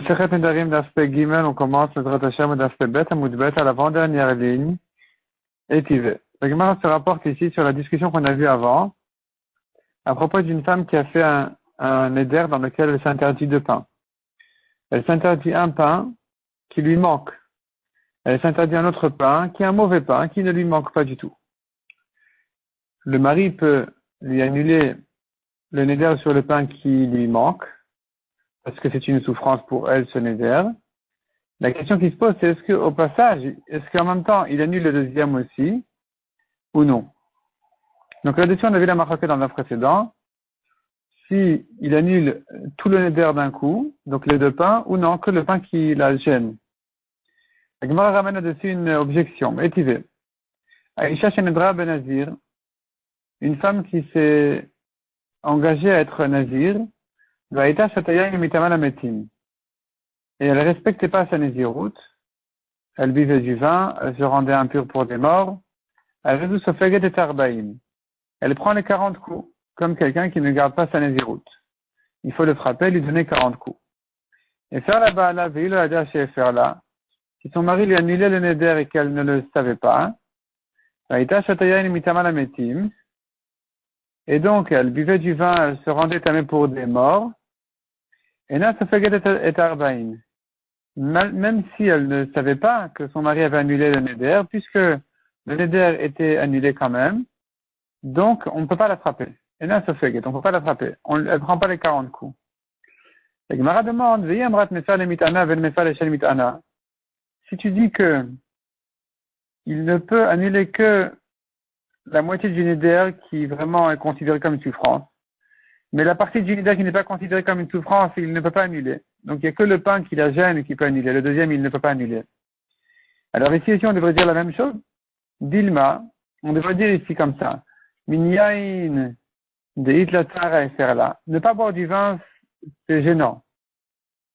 Masechet Nedarim d'aspect Gimel, on commence notre Hashem d'aspect Bet, Amoud Bet, à l'avant-dernière ligne, et Tivé. La Gemara se rapporte ici sur la discussion qu'on a vue avant, à propos d'une femme qui a fait un éder dans lequel elle s'interdit deux pains. Elle s'interdit un pain qui lui manque. Elle s'interdit un autre pain qui est un mauvais pain qui ne lui manque pas du tout. Le mari peut lui annuler le néder sur le pain qui lui manque, parce que c'est une souffrance pour elle, ce néder. La question qui se pose, c'est est-ce qu'en même temps, il annule le deuxième aussi, ou non? Donc là-dessus, on a vu la marque dans le précédent. Si il annule tout le néder d'un coup, donc les deux pains, ou non, que le pain qui la gêne. La Gemara ramène là-dessus une objection, étivée. Aïcha Shenedra Ben Nazir, une femme qui s'est engagée à être Nazir, et elle ne respectait pas sa Naziroute, elle buvait du vin, elle se rendait impure pour des morts, elle prend les 40 coups, comme quelqu'un qui ne garde pas sa Naziroute. Il faut le frapper, lui donner 40 coups. Et faire la Baala, faire là, si son mari lui annulait le Neder et qu'elle ne le savait pas, et donc elle buvait du vin, elle se rendait tamée pour des morts, et là, ça fait et arbaïn. Même si elle ne savait pas que son mari avait annulé le Neder, puisque le Neder était annulé quand même, donc on ne peut pas la frapper. Et là, ça fait on ne peut pas la frapper. Elle ne prend pas les 40 coups. La Gemara demande, si tu dis que il ne peut annuler que la moitié du Neder qui vraiment est considérée comme une souffrance, mais la partie du Neder qui n'est pas considérée comme une souffrance, il ne peut pas annuler. Donc il n'y a que le pain qui la gêne qui peut annuler. Le deuxième, il ne peut pas annuler. Alors ici, on devrait dire la même chose. Dilma, on devrait dire ici comme ça. Minyain de Hitlatara et Ferla. Ne pas boire du vin, c'est gênant.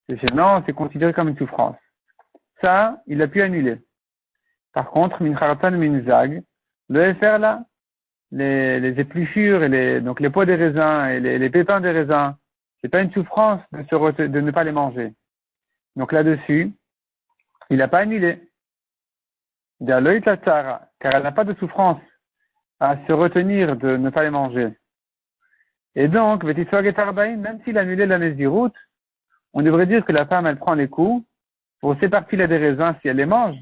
C'est gênant, c'est considéré comme une souffrance. Ça, il a pu annuler. Par contre, Mincharatan Minzag, le Ferla, les épluchures et donc les pois des raisins et les pépins des raisins, c'est pas une souffrance de ne pas les manger. Donc là-dessus, il n'a pas annulé. Car elle n'a pas de souffrance à se retenir de ne pas les manger. Et donc, même s'il a annulé la Néziroute, on devrait dire que la femme, elle prend les coups pour ces parties-là des raisins si elle les mange.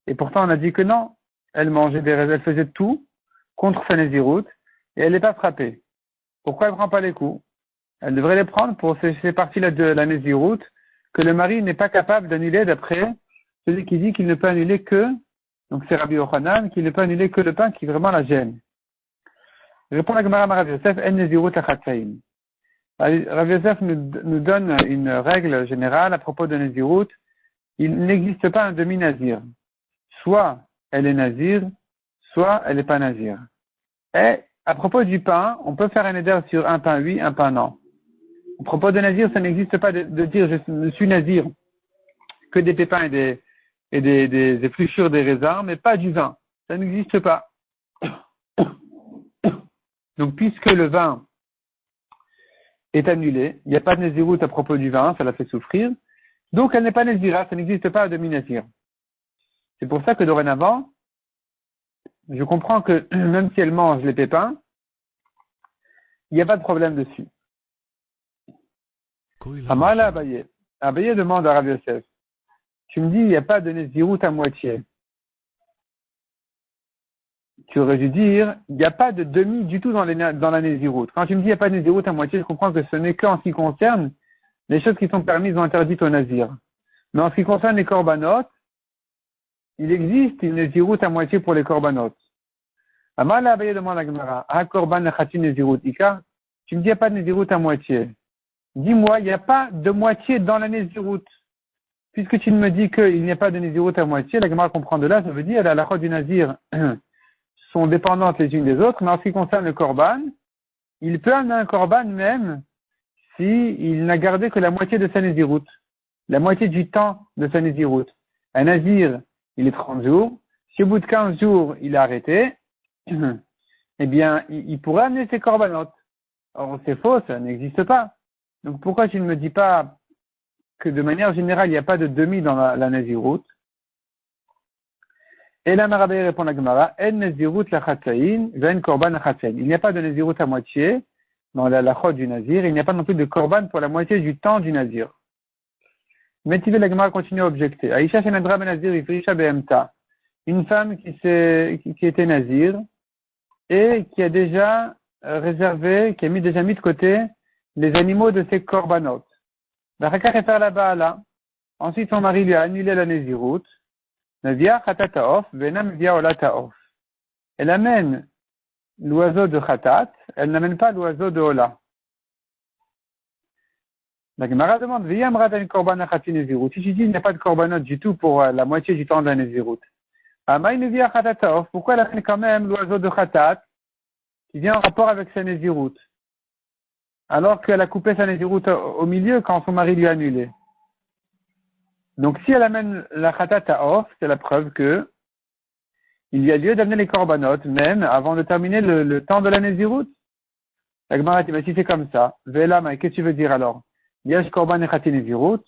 Et pourtant, on a dit que non. Elle mangeait des raisins, elle faisait tout contre sa Néziroute et elle n'est pas frappée. Pourquoi elle ne prend pas les coups? Elle devrait les prendre pour ces parties-là de la Néziroute que le mari n'est pas capable d'annuler d'après celui qui dit qu'il ne peut annuler que, donc c'est Rabbi Yochanan, qu'il ne peut annuler que le pain qui vraiment la gêne. Répond la Gemara Rav Yosef, en Néziroute achatzaim. Rav Yosef nous donne une règle générale à propos de Néziroute. Il n'existe pas un demi-nazir. Soit elle est nazir, soit elle n'est pas nazir. Et à propos du pain, on peut faire un éder sur un pain oui, un pain non. À propos de nazir, ça n'existe pas de dire je suis nazir que des pépins et des épluchures des raisins, mais pas du vin. Ça n'existe pas. Donc puisque le vin est annulé, il n'y a pas de naziroute à propos du vin, ça la fait souffrir, donc elle n'est pas nazira, ça n'existe pas un demi-nazir. C'est pour ça que dorénavant, je comprends que même si elle mange les pépins, il n'y a pas de problème dessus. Amala Abaye. Abaye demande à Rav Yosef, tu me dis il n'y a pas de naziroute à moitié. Tu aurais dû dire il n'y a pas de demi du tout dans la naziroute. Quand tu me dis il n'y a pas de naziroute à moitié, je comprends que ce n'est qu'en ce qui concerne les choses qui sont permises ou interdites au nazir. Mais en ce qui concerne les korbanot, il existe une naziroute à moitié pour les korbanot. Amala Abaye demande à Gemara, ah korban lechatin naziroute ika, tu me dis il n'y a pas de naziroute à moitié. Dis-moi, il n'y a pas de moitié dans la naziroute. Puisque tu me dis qu'il n'y a pas de naziroute à moitié, la Gemara comprend de là, ça veut dire la halakha du nazir sont dépendantes les unes des autres, mais en ce qui concerne le korban, il peut amener un korban même si il n'a gardé que la moitié de sa naziroute, la moitié du temps de sa naziroute. Un nazir, il est 30 jours, si au bout de 15 jours, il a arrêté, eh bien, il pourrait amener ses korbanotes. Or, c'est faux, ça n'existe pas. Donc, pourquoi tu ne me dis pas que de manière générale, il n'y a pas de demi dans la Nézirut. Et là, Marabé répond à la Gemara, En Nézirut la Chatzaïn, Ven Korban la Chatzaïn. Il n'y a pas de Nézirut à moitié dans la chod du Nazir, il n'y a pas non plus de Korban pour la moitié du temps du Nazir. Mais la Gemara continue à objecter. Aïcha Shenadra ben Nazir, Ifrisha Behemta. Une femme qui était Nazir et qui a déjà réservé, qui a déjà mis de côté les animaux de ses korbanot. Bachakar faire la baala. Ensuite, son mari lui a annulé la Nézirut. Navia Khatataof, Venam via Olataof. Elle amène l'oiseau de Khatat, elle n'amène pas l'oiseau de Ola. La Gemara demande, Viyam Ratan Korban Achati Nézirut. Si tu dis qu'il n'y a pas de korbanot du tout pour la moitié du temps de la Nézirut. Amaï Navia Khatataof, pourquoi elle amène quand même l'oiseau de Khatat qui vient en rapport avec sa Nézirut? Alors qu'elle a coupé sa Nézirut au milieu quand son mari lui a annulé. Donc si elle amène la Khatataof, c'est la preuve que il y a lieu d'amener les korbanot, même avant de terminer le temps de la Nézirut. La Gemara dit, si c'est comme ça, Vela, mais qu'est-ce que tu veux dire alors? Yash korban echati Nézirut,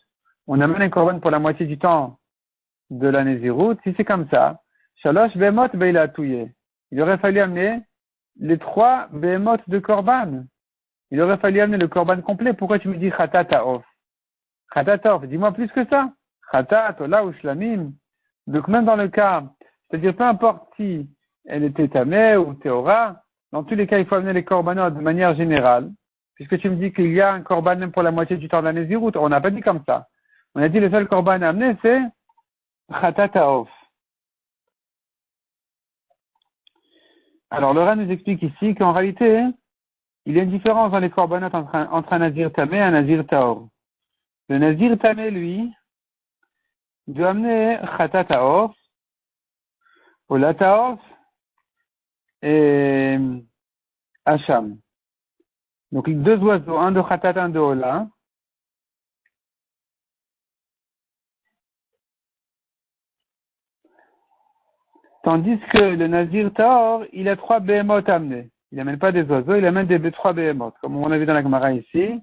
on amène un korban pour la moitié du temps de la Nézirut. Si c'est comme ça, Shalosh Behemot Beila Touye. Il aurait fallu amener les 3 Behemot de korban. Il aurait fallu amener le korban complet. Pourquoi tu me dis Khatataof? Khatataof, dis-moi plus que ça. Khatat, Ola ou Shlamim. Donc même dans le cas, c'est-à-dire peu importe si elle était tamée ou théora, dans tous les cas, il faut amener les korbanot de manière générale, puisque tu me dis qu'il y a un korban même pour la moitié du temps de la Nézirut. On n'a pas dit comme ça. On a dit le seul korban à amener, c'est Khatataof. Alors, Laura nous explique ici qu'en réalité, il y a une différence dans les korbanot entre un Nazir tamé et un Nazir taor. Le Nazir tamé, lui, doit amener Khatataof, Olataof et Hacham. Donc 2 oiseaux, un de Khatat, un de Ola. Tandis que le Nazir Taor, il a 3 Behemoth à amener. Il n'amène pas des oiseaux, il amène des 3 Behemoth, comme on a vu dans la Gemara ici.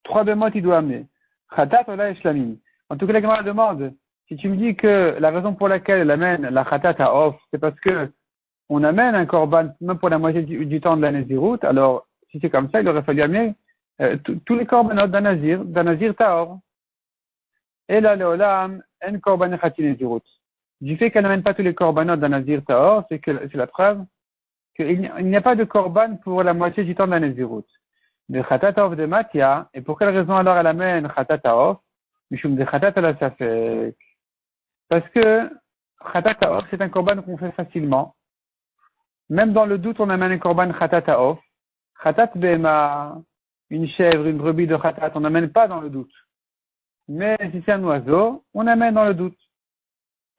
3 Behemoth, il doit amener. Khatat, Ola et Shlamim. En tout cas, la Gemara demande, si tu me dis que la raison pour laquelle elle amène la Khatat à Off, c'est parce que on amène un korban, même pour la moitié du temps de la Nézirut, alors, si c'est comme ça, il aurait fallu amener tous les korbanot d'un Nazir Taor. Et là, le Olam, en korban echati Nézirut. Du fait qu'elle n'amène pas tous les korbanot d'un Nazir Taor, c'est la preuve qu'il n'y a pas de korban pour la moitié du temps de la Nézirut. De Khatataof de Matia, et pour quelle raison alors elle amène Khatataof? Mishum de Khatat ala Safek. Parce que Khatataof, c'est un korban qu'on fait facilement. Même dans le doute, on amène un korban Khatataof. Khatat Bema, une chèvre, une brebis de Khatat, on n'amène pas dans le doute. Mais si c'est un oiseau, on amène dans le doute.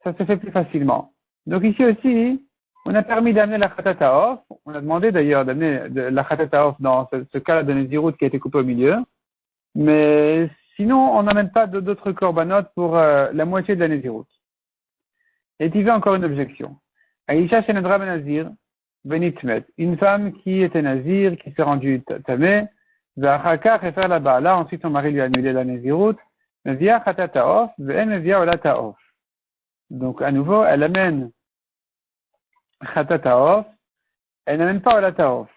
Ça se fait plus facilement. Donc ici aussi, on a permis d'amener la Khatataof. On a demandé d'ailleurs d'amener la Khatataof dans ce cas-là de Nézirut qui a été coupé au milieu. Mais sinon, on n'amène pas d'autres korbanot pour la moitié de la Nézirut. Et il y a encore une objection. Aïcha Shenadra ben Nazir, Benitmet. Une femme qui était Nazir, qui s'est rendue tamée, Vachakar et faire la baala. Ensuite, son mari lui a annulé la Nézirut. Mevia Khatataof, Ve'en Mevia Olataof. Donc, à nouveau, elle amène Khatataof, elle n'amène pas Olataof.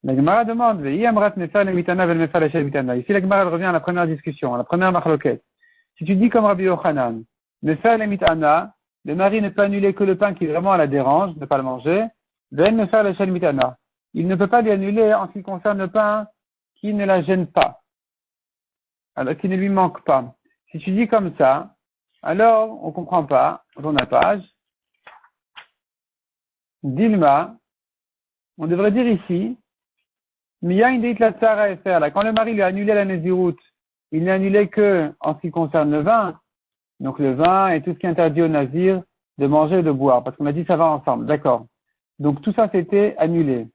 La Gemara demande, Ve'i amrat mefa le mitana vel mefa la shel mitana. Ici, la Gemara revient à la première discussion, à la première machloket. Si tu dis comme Rabbi Yochanan, mefa le mitana, le mari ne peut annuler que le pain qui vraiment la dérange, ne pas le manger, ve'en mefa la shel mitana. Il ne peut pas lui annuler en ce qui concerne le pain qui ne la gêne pas. Alors qui ne lui manque pas. Si tu dis comme ça, alors on ne comprend pas, on tourne la page. Dilma, on devrait dire ici, Miya indeit la tsara et faire là. Quand le mari lui a annulé la Nézirut, il n'a annulé que en ce qui concerne le vin, donc le vin et tout ce qui est interdit au Nazir de manger et de boire, parce qu'on a dit ça va ensemble, d'accord. Donc tout ça c'était annulé.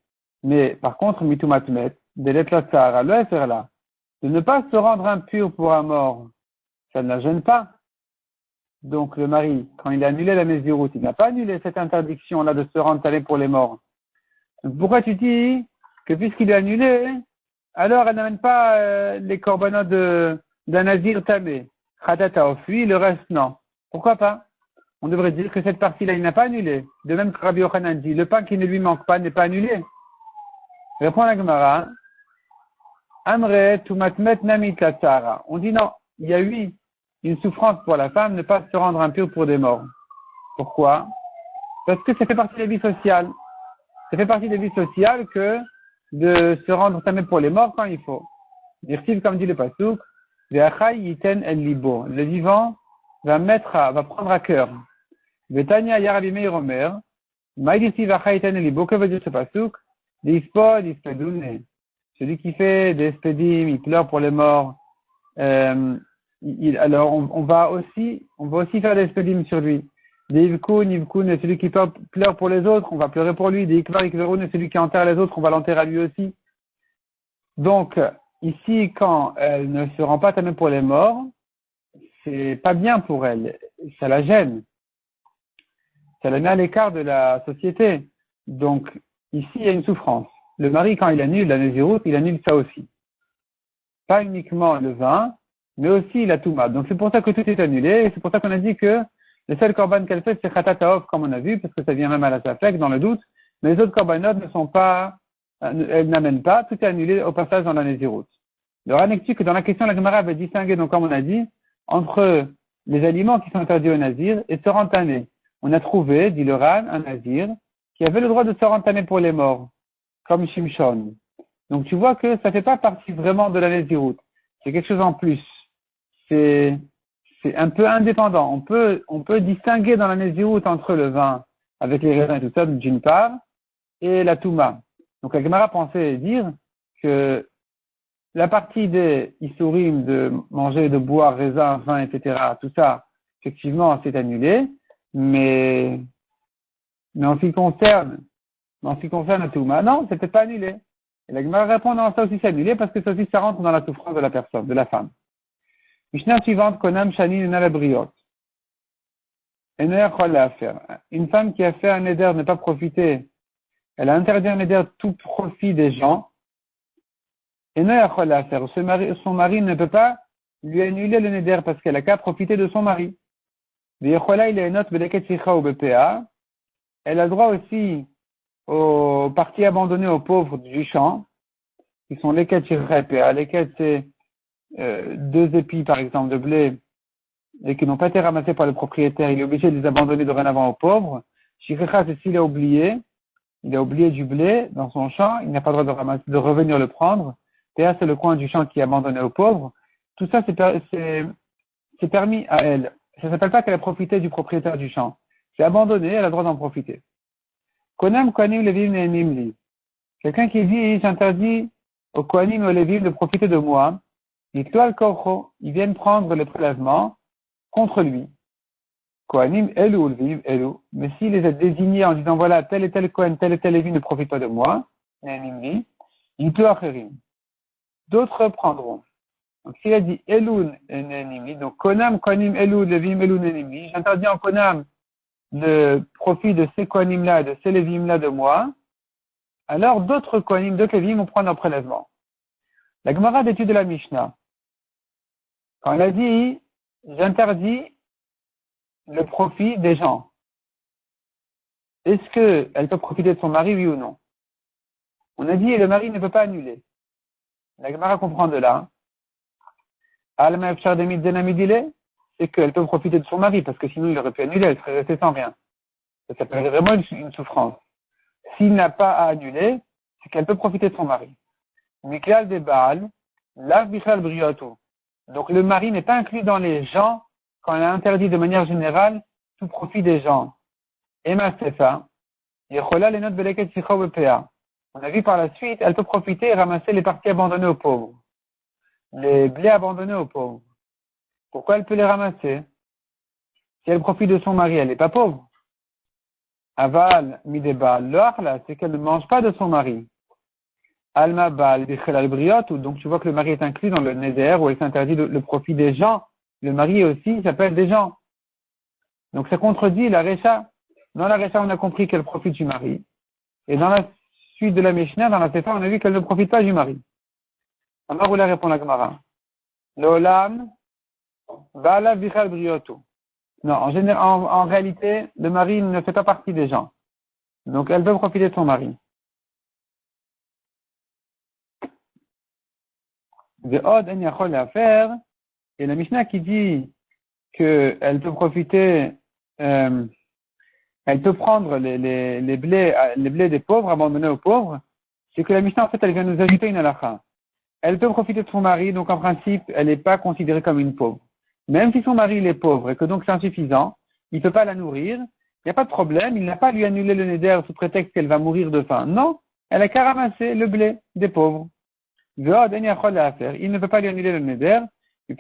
Mais par contre, mitumatmet, delet la tsara, le faire là. De ne pas se rendre impur pour un mort, ça ne la gêne pas. Donc le mari, quand il a annulé la Nézirut, il n'a pas annulé cette interdiction-là de se rendre tamé pour les morts. Donc pourquoi tu dis que puisqu'il est annulé, alors elle n'amène pas les korbanot d'un Nazir tamé? Khatata ofui, le reste non. Pourquoi pas? On devrait dire que cette partie-là, il n'a pas annulé. De même que Rabbi Yochanan dit, le pain qui ne lui manque pas n'est pas annulé. Répond la Gemara, Amre tumatmet namit la tsara. On dit non, il y a eu une souffrance pour la femme, ne pas se rendre impure pour des morts. Pourquoi? Parce que ça fait partie des vies sociales. Ça fait partie des vies sociales que de se rendre tamé pour les morts quand il faut. Dirtiv, comme dit le Pasuk, Ve'achai yiten el libo. Le vivant va prendre à cœur. Vetania Yarabi Meir Omer, Maïdisi V'achai yiten el libo. Que veut dire ce Pasuk? Dispod, dispedune. Celui qui fait des spedim, il pleure pour les morts. Alors, on va aussi faire des spedim sur lui. Des Ivkun, celui qui pleure pour les autres, on va pleurer pour lui. Des Ikvar, Ikverun, celui qui enterre les autres, on va l'enterrer à lui aussi. Donc, ici, quand elle ne se rend pas tamée pour les morts, c'est pas bien pour elle. Ça la gêne. Ça la met à l'écart de la société. Donc, ici, il y a une souffrance. Le mari, quand il annule la Nézirut, il annule ça aussi. Pas uniquement le vin, mais aussi la Touma. Donc, c'est pour ça que tout est annulé. Et c'est pour ça qu'on a dit que le seul korban qu'elle fait, c'est Khatataof, comme on a vu, parce que ça vient même à la Safek, dans le doute. Mais les autres korbanot ne sont pas, elles n'amènent pas. Tout est annulé au passage dans la Nézirut. Le Ranektu, que dans la question, la Gemara avait distingué, donc, comme on a dit, entre les aliments qui sont interdits au Nazir et se rendre tamé. On a trouvé, dit le Ran, un Nazir, qui avait le droit de se rendre tamé pour les morts, comme Shimshon. Donc, tu vois que ça fait pas partie vraiment de la Nézirut. C'est quelque chose en plus. C'est un peu indépendant. On peut distinguer dans la Nézirut entre le vin avec les raisins et tout ça, d'une part, et la Touma. Donc, la Gemara pensait dire que la partie des Issourim de manger, de boire, raisins, vin, etc., tout ça, effectivement, c'est annulé, mais en ce qui concerne la Touma, non, c'était pas annulé. Et la Gemara répond, non, ça aussi c'est annulé parce que ça aussi, ça rentre dans la souffrance de la personne, de la femme. Mishnah suivante, Konam Shani Nalabriot. Une femme qui a fait un éder ne pas profiter, elle a interdit un éder tout profit des gens. Son mari ne peut pas lui annuler le neder parce qu'elle n'a qu'à profiter de son mari. Elle a droit aussi aux parties abandonnées aux pauvres du champ, qui sont les ketchirepea. Les ketch, c'est 2 épis, par exemple, de blé, et qui n'ont pas été ramassés par le propriétaire. Il est obligé de les abandonner dorénavant aux pauvres. Shikhecha, c'est s'il a oublié du blé dans son champ, il n'a pas le droit de revenir le prendre. Théa, c'est le coin du champ qui est abandonné aux pauvres. Tout ça, c'est permis à elle. Ça ne s'appelle pas qu'elle a profité du propriétaire du champ. C'est abandonné, elle a le droit d'en profiter. Konam Kohanim Levim Ne'enim Li. Quelqu'un qui dit, j'interdis aux Kohanim et aux Levim de profiter de moi. Yiktoal Korcho. Ils viennent prendre le prélèvement contre lui. Kohanim Elu Levim Elu. Mais s'il les a désignés en disant, voilà, tel et tel Kohen, tel et tel Levim ne profite pas de moi, Ne'enim Li, Yiktoal Acherim. D'autres prendront. Donc, s'il a dit Elun Nenimi, donc Konam, Kohanim, Elun, Levim, Elun, Nenimi, j'interdis en Konam le profit de ces Kohanim-là, de ces Levim-là de moi, alors d'autres Kohanim, d'autres Levim vont prendre leur prélèvement. La Gemara d'étude de la Mishnah, quand elle a dit j'interdis le profit des gens, est-ce qu'elle peut profiter de son mari, oui ou non? On a dit le mari ne peut pas annuler. La Gemara comprend de là. Alma Efchar Demid Zenamidile, c'est qu'elle peut profiter de son mari, parce que sinon il aurait pu annuler, elle serait restée sans rien. Ça s'appelle vraiment une souffrance. S'il n'a pas à annuler, c'est qu'elle peut profiter de son mari. Miklal de Baal, Lav Bichal Brioto. Donc le mari n'est pas inclus dans les gens quand elle a interdit de manière générale tout profit des gens. Emma Sefa, Yechola Lenot Beleket Sicho Bepea. On a vu par la suite, elle peut profiter et ramasser les parties abandonnées aux pauvres. Les blés abandonnés aux pauvres. Pourquoi elle peut les ramasser? Si elle profite de son mari, elle n'est pas pauvre. Aval, midebal, là, c'est qu'elle ne mange pas de son mari. Alma bal, bichelal briot, donc tu vois que le mari est inclus dans le neder où elle s'interdit le profit des gens. Le mari aussi s'appelle des gens. Donc ça contredit la Récha. Dans la Récha, on a compris qu'elle profite du mari. Et dans la suite de la Mishnah, dans la Sefa, on a vu qu'elle ne profite pas du mari. Alors, où la répond la Gemara? L'Olam, Bala Bichal Brioto. Non, en réalité, le mari ne fait pas partie des gens. Donc, elle peut profiter de son mari. De Od En Yachol Afer, et la Mishnah qui dit qu'elle peut profiter, elle peut prendre les blés des pauvres, abandonnés aux pauvres, c'est que la Mishnah, en fait, elle vient nous ajouter une halakha. Elle peut profiter de son mari, donc en principe, elle n'est pas considérée comme une pauvre. Même si son mari il est pauvre et que donc c'est insuffisant, il ne peut pas la nourrir, il n'y a pas de problème, il n'a pas à lui annuler le néder sous prétexte qu'elle va mourir de faim. Non, elle a qu'à ramasser le blé des pauvres. Il ne peut pas lui annuler le néder, car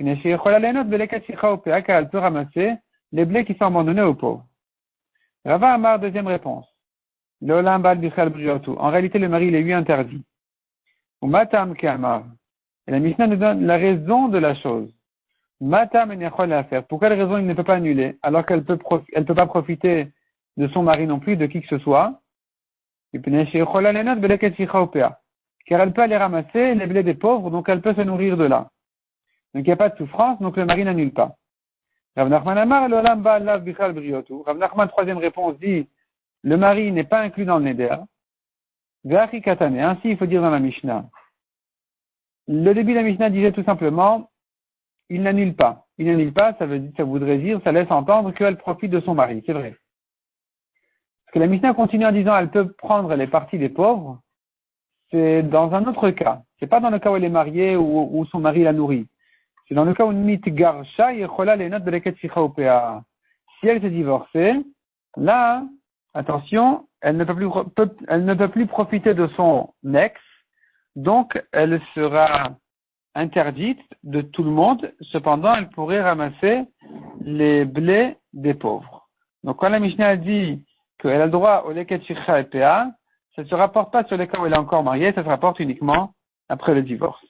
elle peut ramasser les blés qui sont abandonnés aux pauvres. Rava Amar, deuxième réponse. En réalité, le mari, il est lui interdit. Ou matam kamar. Et la Mishnah nous donne la raison de la chose. Matam en à faire. Pour quelle raison il ne peut pas annuler, alors qu'elle peut pas profiter de son mari non plus, de qui que ce soit. Car elle peut aller ramasser les blés des pauvres, donc elle peut se nourrir de là. Donc il n'y a pas de souffrance, donc le mari n'annule pas. Rav Nachman Amar, l'olam ba lav bichal briotu. Rav Nachman, troisième réponse, dit, le mari n'est pas inclus dans le neder. Ve'achi katane. Ainsi, il faut dire dans la Mishnah. Le début de la Mishnah disait tout simplement, il n'annule pas. Il n'annule pas, ça voudrait dire, ça laisse entendre qu'elle profite de son mari. C'est vrai. Parce que la Mishnah continue en disant, elle peut prendre les parties des pauvres. C'est dans un autre cas. C'est pas dans le cas où elle est mariée ou où son mari la nourrit. C'est dans le cas où une mitgarsha yechola lenot beleket shicha upea. Si elle s'est divorcée, là, attention, elle ne peut plus profiter de son ex, donc elle sera interdite de tout le monde. Cependant, elle pourrait ramasser les blés des pauvres. Donc quand la Mishnah dit qu'elle a le droit au leket shicha upea, ça ne se rapporte pas sur les cas où elle est encore mariée, ça se rapporte uniquement après le divorce.